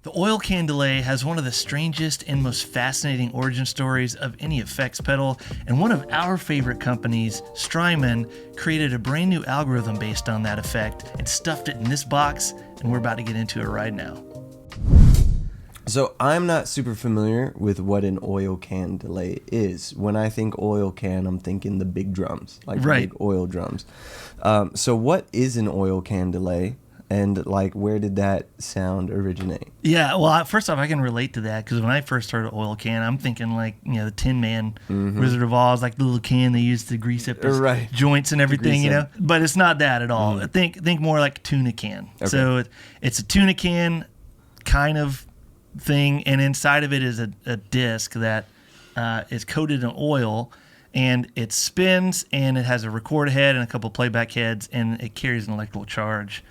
The Oil Can Delay has one of the strangest and most fascinating origin stories of any effects pedal, and one of our favorite companies, Strymon, created a brand new algorithm based on that effect and stuffed it in this box, and we're about to get into it right now. So I'm not super familiar with what an oil can delay is. When I think oil can, I'm thinking the big drums, like the big oil drums. So what is an oil can delay? And like, where did that sound originate? Yeah, well, first off, I can relate to that because when I first heard Oil Can, I'm thinking like, you know, the Tin Man, Wizard of Oz, like the little can they used to grease up his joints and everything, you know. But it's not that at all. Think more like tuna can. Okay. So it's a tuna can kind of thing, and inside of it is a disc that is coated in oil, and it spins, and it has a record head and a couple playback heads, and it carries an electrical charge.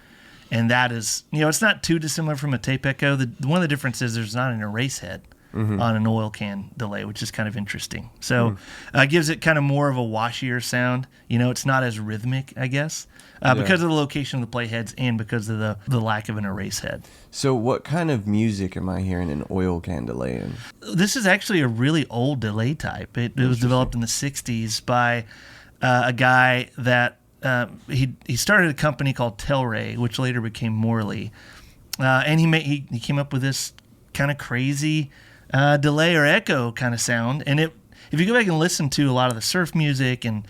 And that is, you know, it's not too dissimilar from a tape echo. One of the differences is there's not an erase head on an oil can delay, which is kind of interesting. So it gives it kind of more of a washier sound. You know, it's not as rhythmic, I guess, because of the location of the play heads and because of the lack of an erase head. So what kind of music am I hearing an oil can delay in? This is actually a really old delay type. It was developed in the 60s by a guy that he started a company called Telray, which later became Morley, and he came up with this kind of crazy delay or echo kind of sound. And if you go back and listen to a lot of the surf music and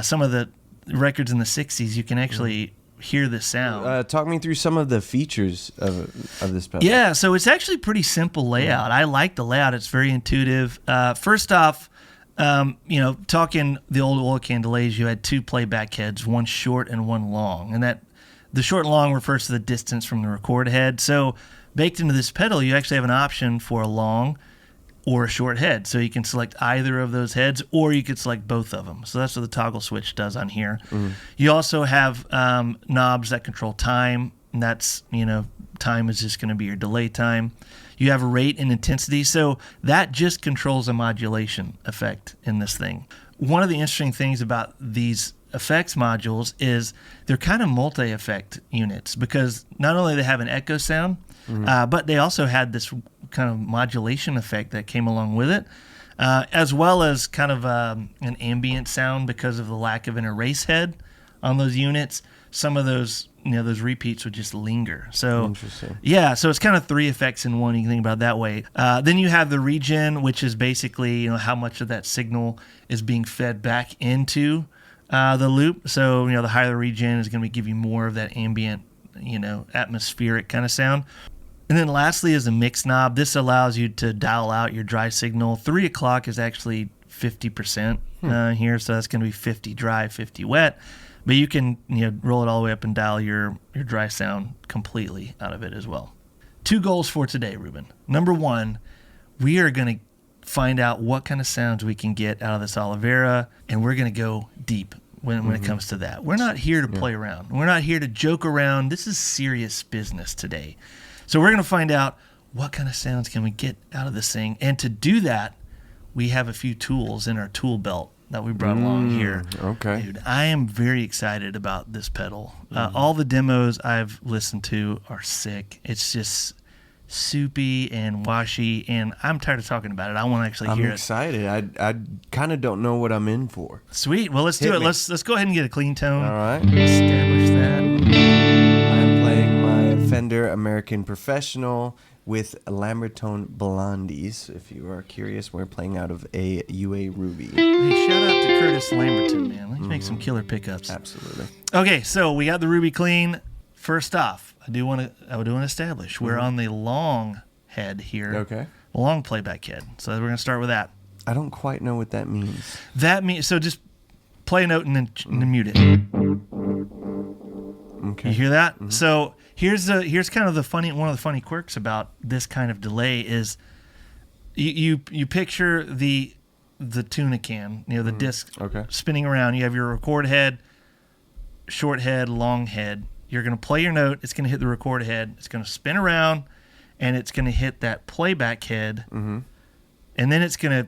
some of the records in the 60s, you can actually hear the sound. Talk me through some of the features of this pedal. Yeah, so it's actually pretty simple layout. I like the layout. It's very intuitive. First off, you know, talking the old oil can delays, you had two playback heads, one short and one long. And that the short and long refers to the distance from the record head. So baked into this pedal, you actually have an option for a long or a short head. So you can select either of those heads, or you could select both of them. So that's what the toggle switch does on here. You also have knobs that control time. And that's, you know, time is just going to be your delay time. You have rate and intensity, so that just controls a modulation effect in this thing. One of the interesting things about these effects modules is they're kind of multi-effect units, because not only they have an echo sound, but they also had this kind of modulation effect that came along with it, as well as kind of an ambient sound because of the lack of an erase head on those units. Some of those, you know, those repeats would just linger. So, yeah, so it's kind of three effects in one. You can think about it that way. Then you have the regen, which is basically, you know, how much of that signal is being fed back into the loop. So, you know, the higher the regen is going to give you more of that ambient, you know, atmospheric kind of sound. And then lastly is a mix knob. This allows you to dial out your dry signal. 3 o'clock is actually 50% here, so that's going to be 50 dry, 50 wet. But you can, you know, roll it all the way up and dial your dry sound completely out of it as well. 2 goals for today, Ruben. Number 1, we are going to find out what kind of sounds we can get out of this Olivera, and we're going to go deep when it comes to that. We're not here to play around. We're not here to joke around. This is serious business today. So we're going to find out what kind of sounds can we get out of this thing. And to do that, we have a few tools in our tool belt that we brought along here. Okay. Dude, I am very excited about this pedal. All the demos I've listened to are sick. It's just soupy and washy, and I'm tired of talking about it. I want to actually hear it. I'm excited. I kind of don't know what I'm in for. Sweet. Well, let's do it. Let's go ahead and get a clean tone. All right. Establish that. I'm playing my Fender American Professional with Lambertone Blondies. If you are curious, we're playing out of a UA Ruby. Hey, shout out to Curtis Lamberton, man. Let's make some killer pickups. Absolutely. Okay, so we got the Ruby clean. First off, I do want to establish we're on the long head here. Okay. Long playback head. So we're going to start with that. I don't quite know what that means. That means, so just play a note and then mute it. Okay. You hear that? So here's kind of one of the funny quirks about this kind of delay is you picture the tuna can, you know, the disc spinning around. You have your record head, short head, long head. You're going to play your note. It's going to hit the record head. It's going to spin around, and it's going to hit that playback head, and then it's going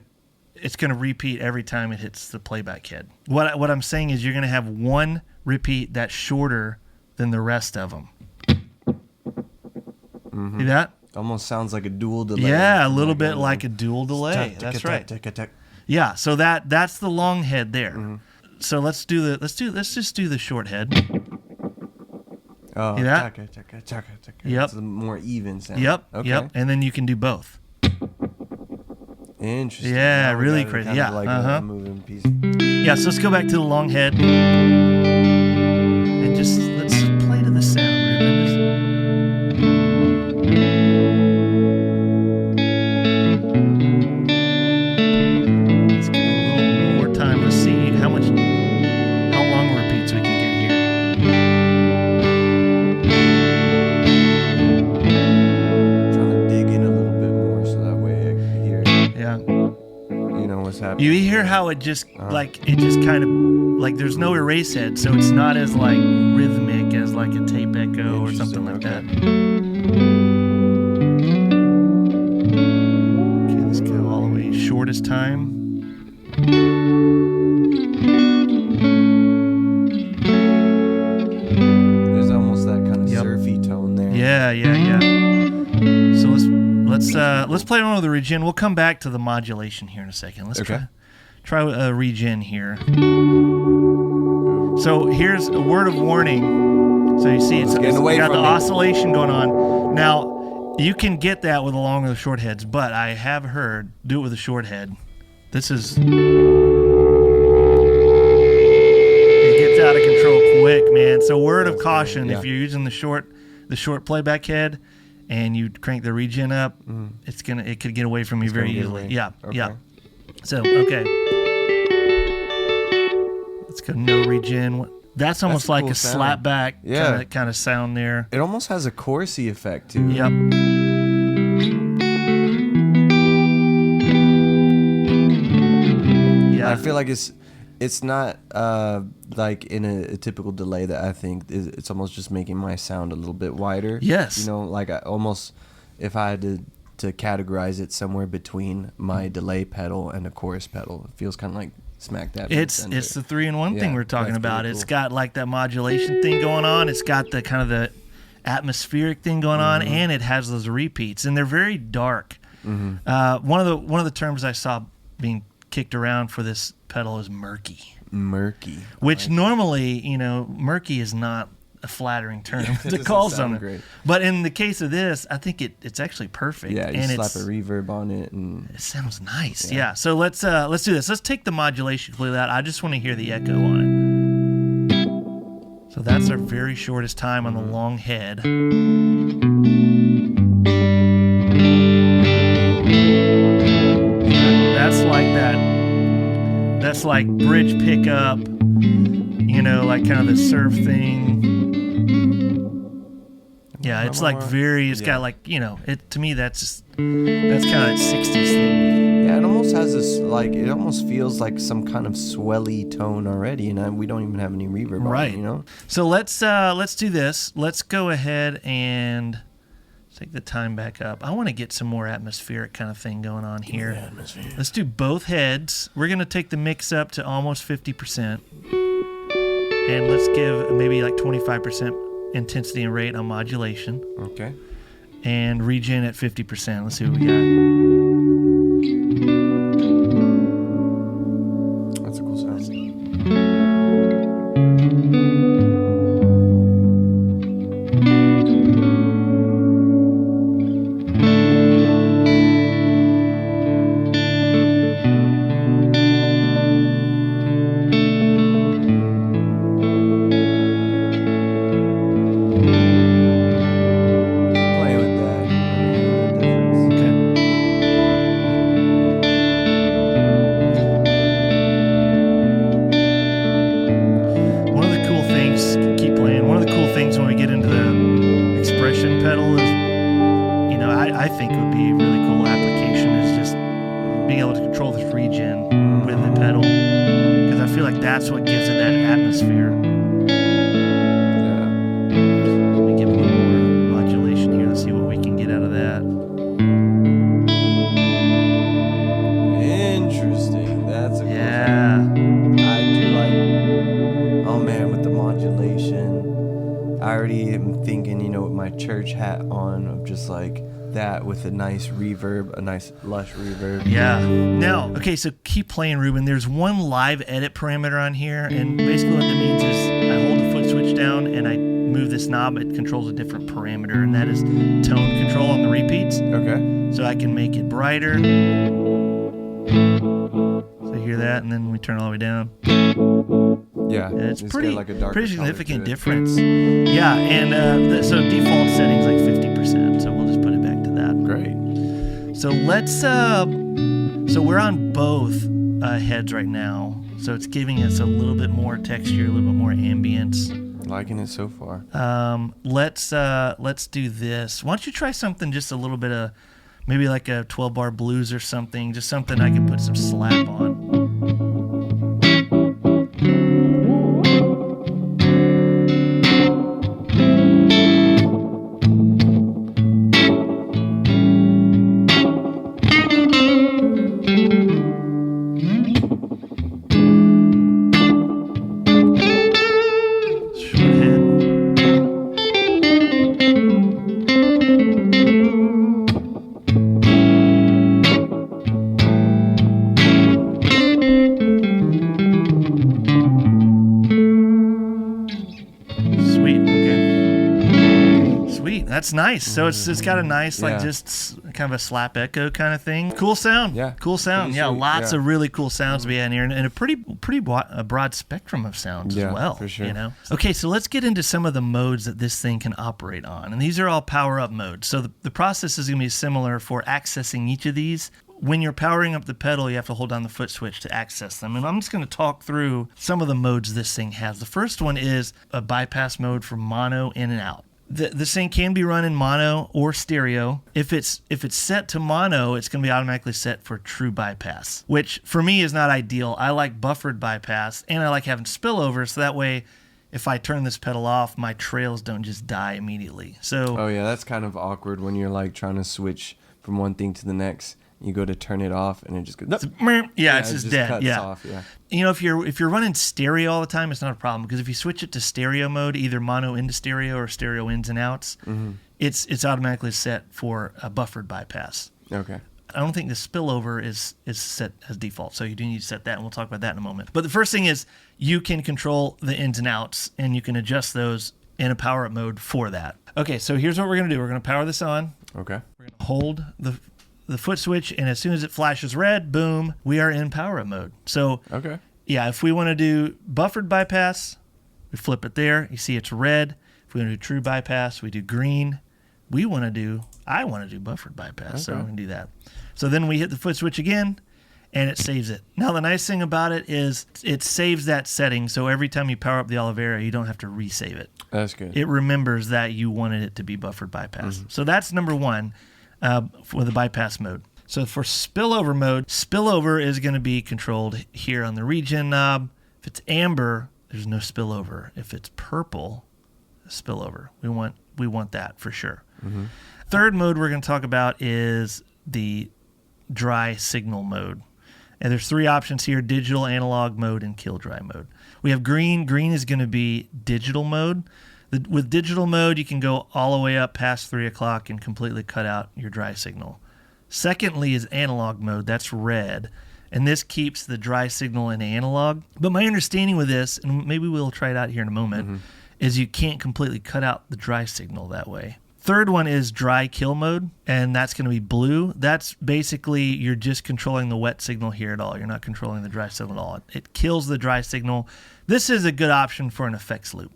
to repeat every time it hits the playback head. What I'm saying is you're going to have one repeat that's shorter than the rest of them. See that? Almost sounds like a dual delay. Yeah, a little bit like a dual delay. That's right. Yeah, so that's the long head there. Mm-hmm. So let's just do the short head. Oh, See that? Yep. It's a more even sound. Yep. Okay. Yep. And then you can do both. Interesting. Yeah, Now we really got crazy. kind Yeah. of like a moving piece. Yeah. So let's go back to the long head and just let's play to the sound, Ruben. Let's give it a little more time. Let's see how long repeats we can get here. Trying to dig in a little bit more so that way I can hear, Yeah. you know, what's happening. You hear how it just it just kind of like there's no erase head, so it's not as like rhythmic as like a tape echo or something like that. Okay, let's go all the way shortest time. There's almost that kind of surfy tone there. Yeah. So let's play one with the regen. We'll come back to the modulation here in a second. Let's try a regen here. So here's a word of warning. So you see it's got the oscillation going on. Now you can get that with the long or the short heads, but I have heard do it with a short head. This is it gets out of control quick, man. So word of caution if you're using the short playback head and you crank the regen up, it could get away from you very easily. Yeah. So let's go no regen. That's almost like cool a sound. slapback kind of sound there. It almost has a chorusy effect too. Yep. Yeah. I feel like it's not like in a typical delay that I think it's almost just making my sound a little bit wider. Yes. You know, like I almost, if I had to categorize it somewhere between my delay pedal and a chorus pedal, it feels kind of like smack dab. It's the 3-in-1 thing we're talking about. Cool. It's got like that modulation thing going on. It's got the kind of the atmospheric thing going on, and it has those repeats, and they're very dark. One of the terms I saw being kicked around for this pedal is murky. Murky. Which normally, murky is not a flattering term to call something. Great. But in the case of this, I think it's actually perfect. Yeah, you slap a reverb on it and it sounds nice. Yeah. So let's do this. Let's take the modulation completely out. I just want to hear the echo on it. So that's our very shortest time on the long head. That's like that. That's like bridge pickup, like kind of the surf thing. Yeah, it's like it's got like, it to me that's kind of that 60s thing. Yeah, it almost has this it almost feels like some kind of swelly tone already, and we don't even have any reverb on it, So let's do this. Let's go ahead and take the time back up. I want to get some more atmospheric kind of thing going on here. Let's do both heads. We're going to take the mix up to almost 50%. And let's give maybe like 25% intensity and rate on modulation. Okay. And regen at 50%. Let's see what we got. That's a cool sound. That's what gives it that atmosphere. Yeah. Let me give it a little more modulation here. Let's see what we can get out of that. Interesting. That's a cool sound. I do like. Oh man, with the modulation, I already am thinking, with my church hat on, of just like that with a nice reverb, a nice lush reverb. Yeah. Now, okay, so keep playing, Ruben. There's one live edit parameter on here, and basically what that means is I hold the foot switch down and I move this knob. It controls a different parameter, and that is tone control on the repeats. Okay. So I can make it brighter. So you hear that, and then we turn it all the way down. Yeah, it's pretty, like a pretty significant difference. Yeah, and so default setting's like 50%. So we'll just put it back to that. Great. So let's. So we're on both heads right now. So it's giving us a little bit more texture, a little bit more ambience. Liking it so far. Let's do this. Why don't you try something just a little bit of, maybe like a 12-bar blues or something, just something I can put some slap on. That's nice. So it's got a nice, like, just kind of a slap echo kind of thing. Cool sound. Yeah. Cool sound. Yeah. Lots of really cool sounds to be in here, and a pretty broad spectrum of sounds as well. For sure. You know. Okay, so let's get into some of the modes that this thing can operate on, and these are all power up modes. So the process is going to be similar for accessing each of these. When you're powering up the pedal, you have to hold down the foot switch to access them. And I'm just going to talk through some of the modes this thing has. The first one is a bypass mode for mono in and out. This thing can be run in mono or stereo. If it's set to mono, it's going to be automatically set for true bypass, which for me is not ideal. I like buffered bypass, and I like having spillover, so that way if I turn this pedal off, my trails don't just die immediately. So oh yeah, that's kind of awkward when you're like trying to switch from one thing to the next. You go to turn it off, and it just goes. It's just dead. Cuts Yeah. off, yeah. You know, if you're running stereo all the time, it's not a problem, because if you switch it to stereo mode, either mono into stereo or stereo ins and outs, it's automatically set for a buffered bypass. Okay. I don't think the spillover is set as default, so you do need to set that, and we'll talk about that in a moment. But the first thing is you can control the ins and outs, and you can adjust those in a power up mode for that. Okay, so here's what we're going to do. We're going to power this on. Okay. We're going to hold the foot switch, and as soon as it flashes red, boom, we are in power up mode. So okay. Yeah, if we want to do buffered bypass, we flip it there. You see it's red. If we want to do true bypass, we do green. I want to do buffered bypass, so we can do that. So then we hit the foot switch again, and it saves it. Now, the nice thing about it is it saves that setting, so every time you power up the Olivera, you don't have to resave it. That's good. It remembers that you wanted it to be buffered bypass. So that's number one for the bypass mode. So for spillover mode, spillover is going to be controlled here on the regen knob. If it's amber, there's no spillover. If it's purple, spillover. We want that for sure. Third mode we're going to talk about is the dry signal mode. And there's three options here: digital, analog mode, and kill dry mode. We have green. Green is going to be digital mode. With digital mode, you can go all the way up past 3 o'clock and completely cut out your dry signal. Secondly is analog mode. That's red. And this keeps the dry signal in analog. But my understanding with this, and maybe we'll try it out here in a moment, is you can't completely cut out the dry signal that way. Third one is dry kill mode, and that's going to be blue. That's basically you're just controlling the wet signal here at all. You're not controlling the dry signal at all. It kills the dry signal. This is a good option for an effects loop.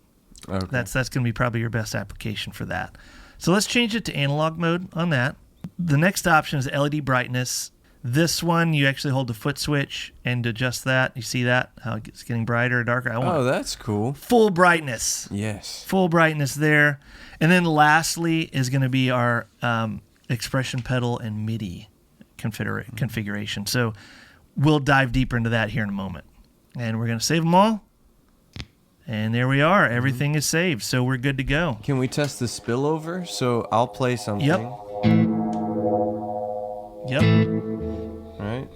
Okay. That's going to be probably your best application for that. So let's change it to analog mode on that. The next option is LED brightness. This one, you actually hold the foot switch and adjust that. You see that? How it's getting brighter or darker? That's cool. Full brightness. Yes. Full brightness there. And then lastly is going to be our expression pedal and MIDI configuration. So we'll dive deeper into that here in a moment. And we're going to save them all. And there we are. Everything is saved. So we're good to go. Can we test the spillover? So I'll play something. Yep. All right.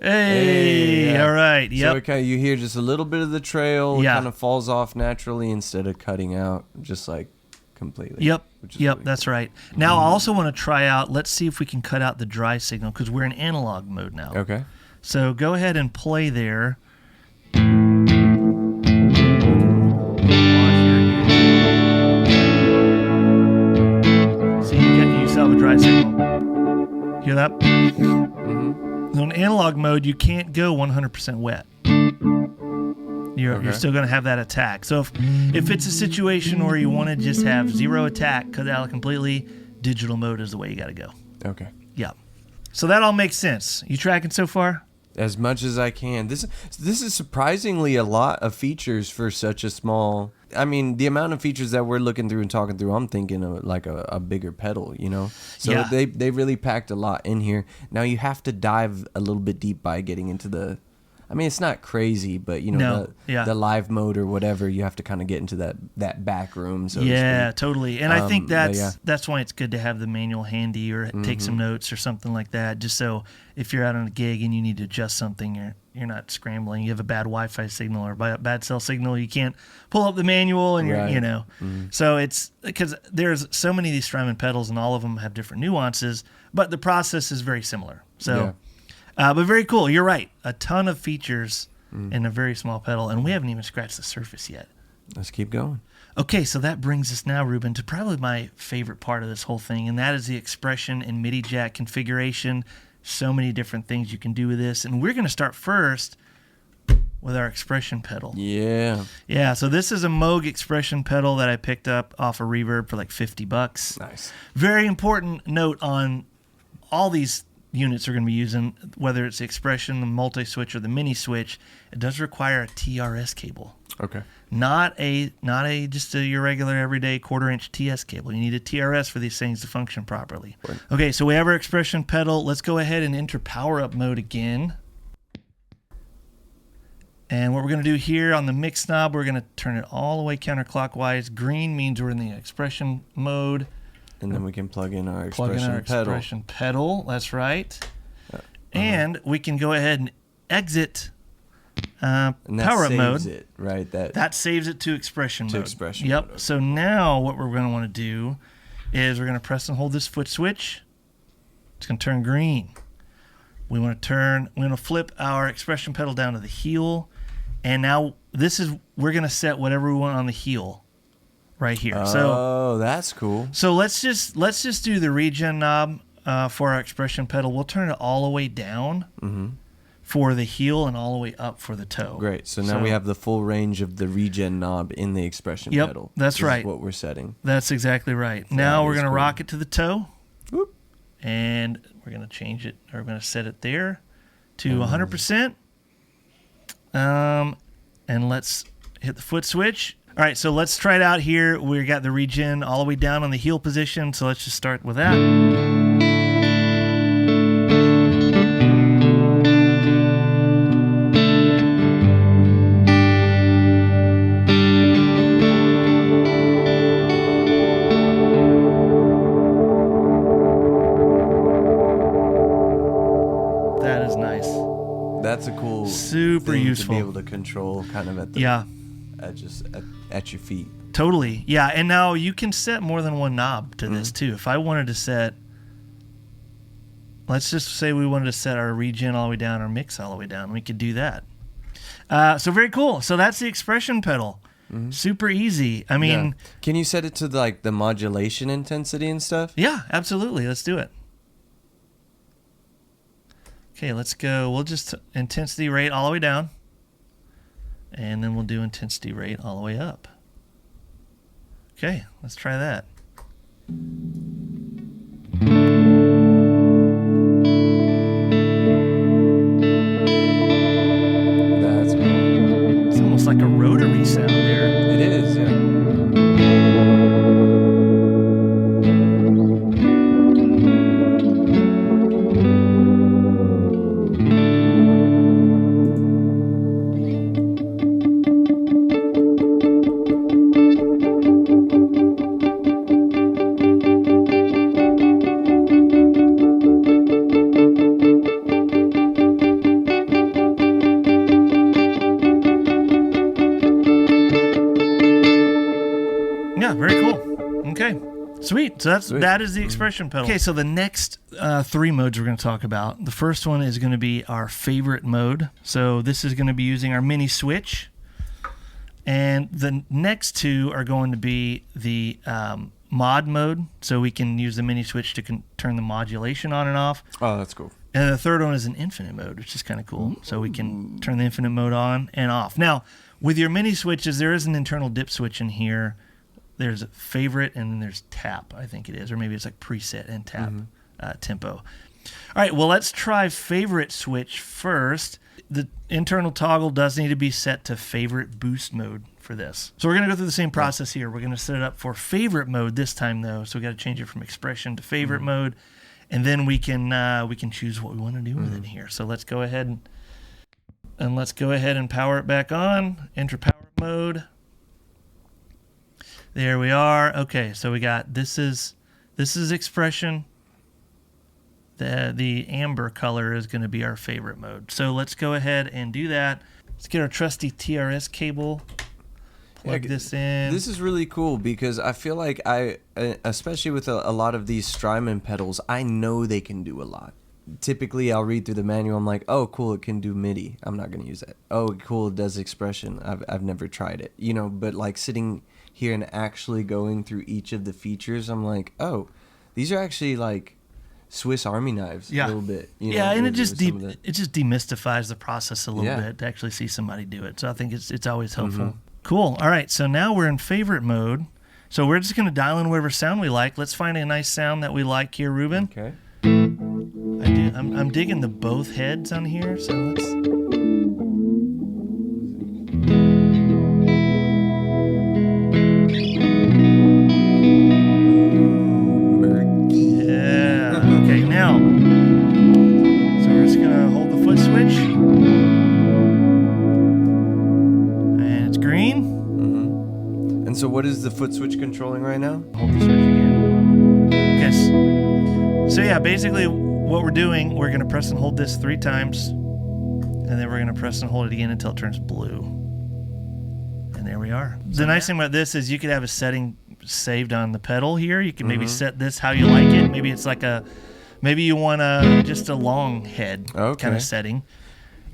Hey, all right. Yep. Yep. So you hear just a little bit of the trail. Yeah. Kind of falls off naturally instead of cutting out just like completely. Yep. Really That's right. Now I also want to try out. Let's see if we can cut out the dry signal because we're in analog mode now. Okay. So go ahead and play there. See, you still have a dry signal. Hear that? Mm-hmm. So in analog mode, you can't go 100% wet. You're still going to have that attack. So if it's a situation where you want to just have zero attack, cut it out completely, digital mode is the way you got to go. Okay. Yeah. So that all makes sense. You tracking so far? As much as I can. This is surprisingly a lot of features for such a small. I mean, the amount of features that we're looking through and talking through, I'm thinking of like a bigger pedal, you know? So yeah. they really packed a lot in here. Now you have to dive a little bit deep by getting into the. I mean, it's not crazy, but you know, the live mode or whatever, you have to kind of get into that back room. So yeah, totally. And I think that's why it's good to have the manual handy or take some notes or something like that. Just so if you're out on a gig and you need to adjust something, you're not scrambling. You have a bad Wi-Fi signal or bad cell signal, you can't pull up the manual and you're, you know. So it's because there's so many of these Strymon pedals and all of them have different nuances, but the process is very similar. So. Yeah. But very cool. You're right. A ton of features in a very small pedal, and we haven't even scratched the surface yet. Let's keep going. Okay, so that brings us now, Ruben, to probably my favorite part of this whole thing, and that is the expression and MIDI jack configuration. So many different things you can do with this, and we're going to start first with our expression pedal. Yeah. Yeah, so this is a Moog expression pedal that I picked up off of Reverb for like $50. Nice. Very important note on all these units are going to be using, whether it's the expression, the multi-switch, or the mini switch, it does require a TRS cable. Okay. Not a just your regular everyday 1/4-inch TS cable. You need a TRS for these things to function properly. Right. Okay, so we have our expression pedal. Let's go ahead and enter power up mode again. And what we're going to do here on the mix knob, we're going to turn it all the way counterclockwise. Green means we're in the expression mode. And then we can plug in our expression pedal. That's right. And we can go ahead and exit power up mode. It, right? That saves it to expression mode. Yep. Mode. So now what we're going to want to do is we're going to press and hold this foot switch. It's going to turn green. We're going to flip our expression pedal down to the heel. And now we're going to set whatever we want on the heel. Right here. Oh, that's cool. So let's just do the regen knob for our expression pedal. We'll turn it all the way down for the heel and all the way up for the toe. Great. So now we have the full range of the regen knob in the expression pedal. That's right. Is what we're setting. That's exactly right. Now we're going to rock it to the toe. Whoop. And we're going to change it, or we're going to set it there to 100%. And let's hit the foot switch. All right, so let's try it out here. We got the regen all the way down on the heel position, so let's just start with that. That is nice. That's a cool, super useful to be able to control kind of at the at your feet. Totally. Yeah, and now you can set more than one knob to this too. If I wanted to set, let's just say we wanted to set our regen all the way down or mix all the way down, we could do that. So very cool. So that's the expression pedal. Super easy. I mean, can you set it to like the modulation intensity and stuff? Yeah, absolutely. Let's do it. Okay, let's go. We'll just intensity rate all the way down. And then we'll do intensity rate all the way up. Okay, let's try that. That's cool. It's almost like a rotary sound there. It is, yeah. Yeah, very cool. Okay. Sweet. So that is the expression pedal. Okay, so the next 3 modes we're going to talk about. The first one is going to be our favorite mode. So this is going to be using our mini switch. And the next 2 are going to be the mod mode. So we can use the mini switch to turn the modulation on and off. Oh, that's cool. And the third one is an infinite mode, which is kind of cool. So we can turn the infinite mode on and off. Now, with your mini switches, there is an internal dip switch in here. There's a favorite and then there's tap, I think it is. Or maybe it's like preset and tap tempo. All right, well, let's try favorite switch first. The internal toggle does need to be set to favorite boost mode for this. So we're going to go through the same process here. We're going to set it up for favorite mode this time, though. So we got to change it from expression to favorite mode. And then we can choose what we want to do with it here. So let's go ahead and power it back on. Enter power mode. There we are. Okay, so we got this is expression. The amber color is going to be our favorite mode. So let's go ahead and do that. Let's get our trusty TRS cable. Plug this in. This is really cool because I feel like especially with a lot of these Strymon pedals, I know they can do a lot. Typically, I'll read through the manual. I'm like, oh, cool, it can do MIDI. I'm not going to use that. Oh, cool, it does expression. I've never tried it. But like sitting here and actually going through each of the features, I'm like, oh, these are actually like Swiss Army knives a little bit. And it just demystifies the process a little bit to actually see somebody do it. So I think it's always helpful. Cool. All right, so now we're in favorite mode. So we're just going to dial in whatever sound we like. Let's find a nice sound that we like here, Ruben. Okay. I'm digging the both heads on here, so let's... So what is the foot switch controlling right now? Hold the switch again. Okay. So yeah, basically what we're doing, we're going to press and hold this 3 times, and then we're going to press and hold it again until it turns blue. And there we are. The nice thing about this is you could have a setting saved on the pedal here. You can maybe set this how you like it. Maybe it's like maybe you want just a long head kind of setting.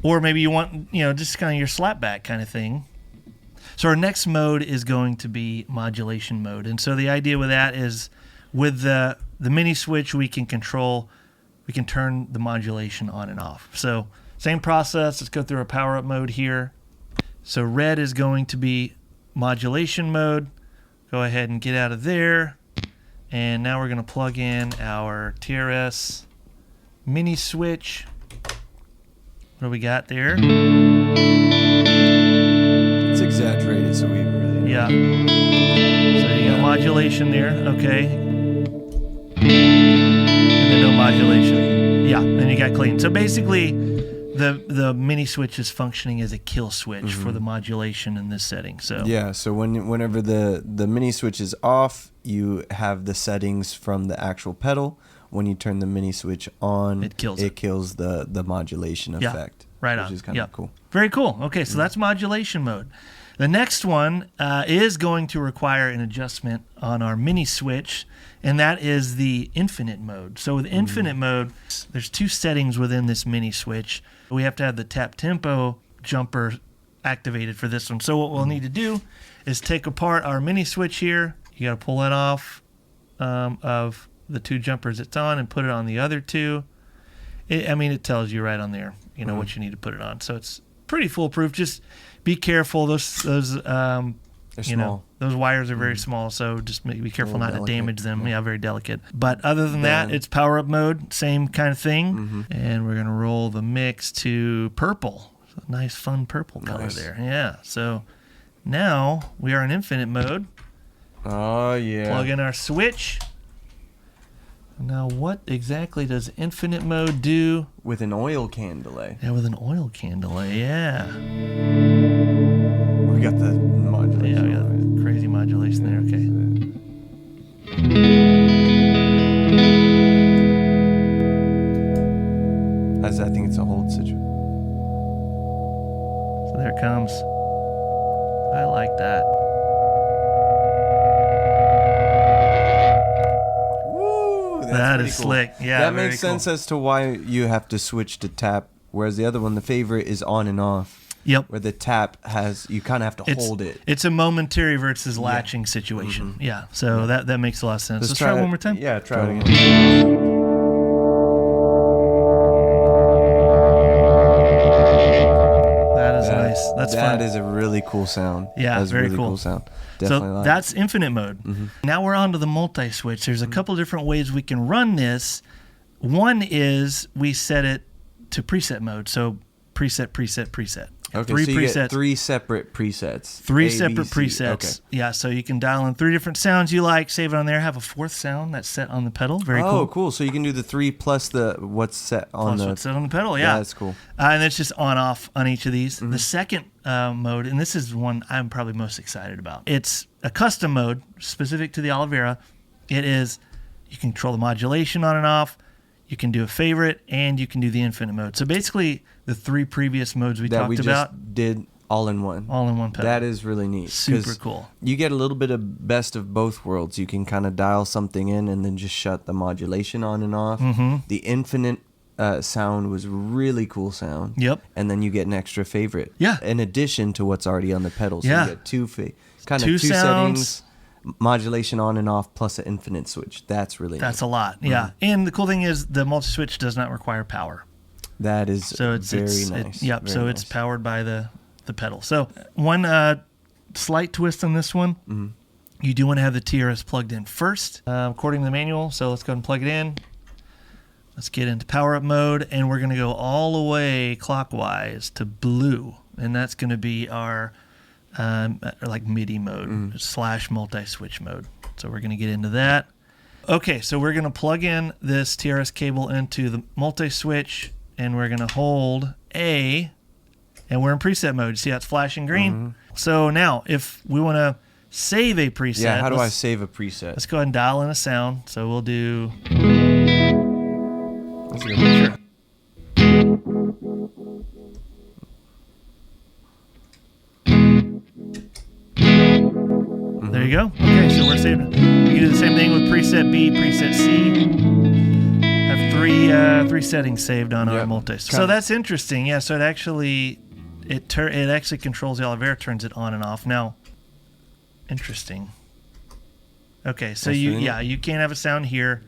Or maybe you want, just kind of your slapback kind of thing. So our next mode is going to be modulation mode. And so the idea with that is with the mini switch, we can turn the modulation on and off. So same process. Let's go through our power up mode here. So red is going to be modulation mode. Go ahead and get out of there. And now we're going to plug in our TRS mini switch. What do we got there? Exaggerated, so we really so you got modulation there, okay, and then no modulation, then you got clean. So basically the mini switch is functioning as a kill switch for the modulation in this setting. So so whenever the mini switch is off, you have the settings from the actual pedal. When you turn the mini switch on, it kills the modulation effect. Right on. Which is kind of cool. Very cool. Okay, so that's modulation mode. The next one is going to require an adjustment on our mini switch, and that is the infinite mode. So with infinite mode, there's 2 settings within this mini switch. We have to have the tap tempo jumper activated for this one. So what we'll need to do is take apart our mini switch here. You got to pull it off of the 2 jumpers it's on and put it on the other 2. It tells you right on there, what you need to put it on. So it's pretty foolproof. Just be careful. Those small. Those wires are very small, so just be careful not to damage them. Yeah, very delicate. But other than that, it's power up mode, same kind of thing. And we're gonna roll the mix to purple. So nice, fun purple color there. Yeah. So now we are in infinite mode. Oh yeah. Plug in our switch. Now, what exactly does infinite mode do? With an oil can delay. Yeah, with an oil can delay, yeah. We got the modulation. Yeah, we got crazy modulation there, okay. I think it's a hold situation. So there it comes. I like that. is slick. Yeah, that makes sense as to why you have to switch to tap, whereas the other one, the favorite, is on and off. Yep. Where the tap has, you kind of have to hold it. It's a momentary versus latching situation. Mm-hmm. Yeah. So that makes a lot of sense. Let's try it one more time. Yeah, try it again. That is nice. That's fun. That is a really cool sound. Yeah, that's very really cool sound. Definitely so that's infinite mode. Mm-hmm. Now we're on to the multi-switch. There's a couple different ways we can run this. One is we set it to preset mode. So preset, preset, preset. Okay, so you get 3 separate presets. 3 separate presets. Okay. Yeah, so you can dial in 3 different sounds you like, save it on there, have a 4th sound that's set on the pedal. Very cool. Oh, cool. So you can do the 3 plus the what's set on what's set on the pedal, yeah. Yeah, that's cool. And it's just on-off on each of these. Mm-hmm. The second mode, and this is one I'm probably most excited about. It's a custom mode specific to the Olivera. It is, you can control the modulation on and off, you can do a favorite, and you can do the infinite mode. So basically, the 3 previous modes we talked about. Just did all in one. All in one pedal. That is really neat. Super cool. You get a little bit of best of both worlds. You can kind of dial something in and then just shut the modulation on and off. Mm-hmm. The infinite sound was really cool sound. Yep. And then you get an extra favorite. Yeah. In addition to what's already on the pedal. So yeah. you get two settings. Modulation on and off plus an infinite switch. That's really That's neat. A lot, yeah. Mm-hmm. And the cool thing is the multi-switch does not require power. That is very nice. It's powered by the pedal. So one slight twist on this one, mm-hmm. you do want to have the TRS plugged in first, according to the manual. So let's go ahead and plug it in. Let's get into power up mode, and we're going to go all the way clockwise to blue, and that's going to be our like MIDI mode / multi-switch mode. So we're going to get into that. Okay, so we're going to plug in this TRS cable into the multi-switch, and we're going to hold A, and we're in preset mode. See how it's flashing green? Mm-hmm. So now, if we want to save a preset. Yeah, how do I save a preset? Let's go ahead and dial in a sound. So we'll do... That's a good picture. There you go. Okay, so we're saving. You can do the same thing with preset B, preset C. Have three settings saved on our multi. So that's interesting. Yeah. So it actually controls the Olivera, turns it on and off. Now, interesting. Okay, so you can't have a sound here,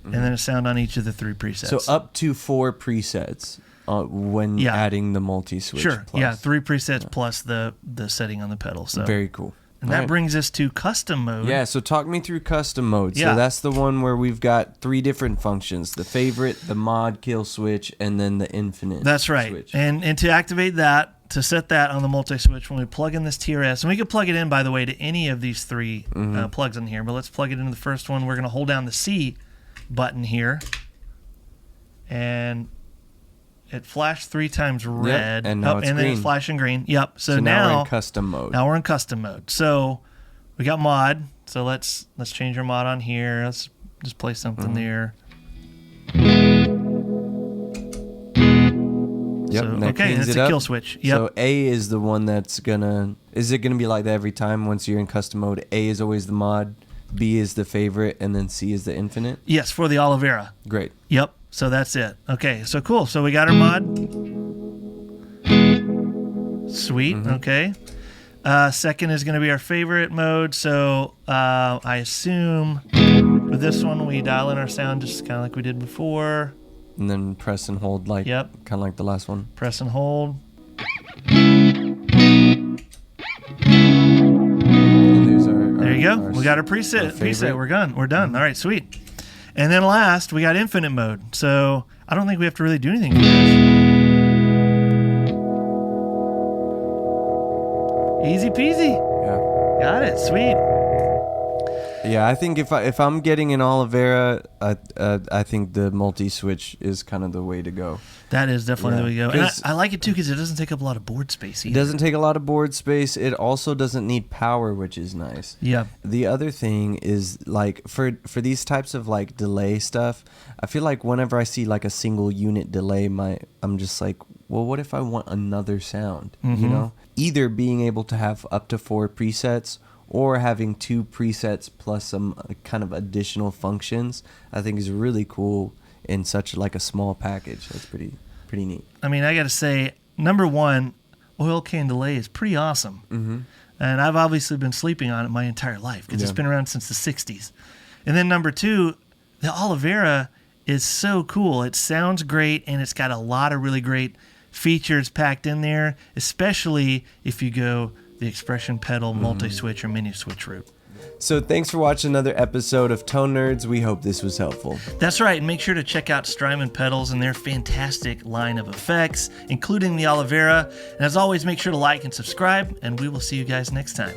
and then a sound on each of the 3 presets. So up to 4 presets when adding the multi-switch. Sure. Plus. Yeah, 3 presets plus the setting on the pedal. So very cool. And that brings us to custom mode. Yeah, so talk me through custom mode. Yeah. So that's the one where we've got 3 different functions: the favorite, the mod kill switch, and then the infinite. That's right. Switch. And to activate that, to set that on the multi-switch, when we plug in this TRS, and we can plug it in, by the way, to any of these 3 plugs in here, but let's plug it into the first one. We're going to hold down the C button here, and it flashed 3 times red, and now it's green. Then it's flashing green. Yep. So now we're in custom mode. Now we're in custom mode. So we got mod. So let's change our mod on here. Let's just play something there. Yep. So, okay, and it's a kill switch. Yep. So A is the one that's gonna. Is it gonna be like that every time? Once you're in custom mode, A is always the mod, B is the favorite, and then C is the infinite. Yes, for the Olivera. Great. Yep. So that's it. Okay, so cool. So we got our mod. Sweet. Okay. Second is going to be our favorite mode. So I assume with this one we dial in our sound just kind of like we did before. And then press and hold kind of like the last one. Press and hold. And there's there you go. We got our preset. We're done. All right, sweet. And then last, we got infinite mode. So I don't think we have to really do anything for this. Easy peasy. Yeah. Got it. Sweet. Yeah, I think if I'm getting an Olivera, I think the multi-switch is kind of the way to go. That is definitely the way to go. And I like it too because it doesn't take up a lot of board space either. It doesn't take a lot of board space. It also doesn't need power, which is nice. Yeah. The other thing is like for these types of like delay stuff, I feel like whenever I see like a single unit delay, I'm just like, well, what if I want another sound? Mm-hmm. You know, either being able to have up to 4 presets or having 2 presets plus some kind of additional functions, I think is really cool in such like a small package. That's pretty neat. I mean, I got to say, number one, Oil Can Delay is pretty awesome. Mm-hmm. And I've obviously been sleeping on it my entire life because it's been around since the 60s. And then number two, the Olivera is so cool. It sounds great, and it's got a lot of really great features packed in there, especially if you go the expression pedal, multi-switch, or mini-switch route. So thanks for watching another episode of Tone Nerds. We hope this was helpful. That's right, and make sure to check out Strymon pedals and their fantastic line of effects, including the Olivera. And as always, make sure to like and subscribe, and we will see you guys next time.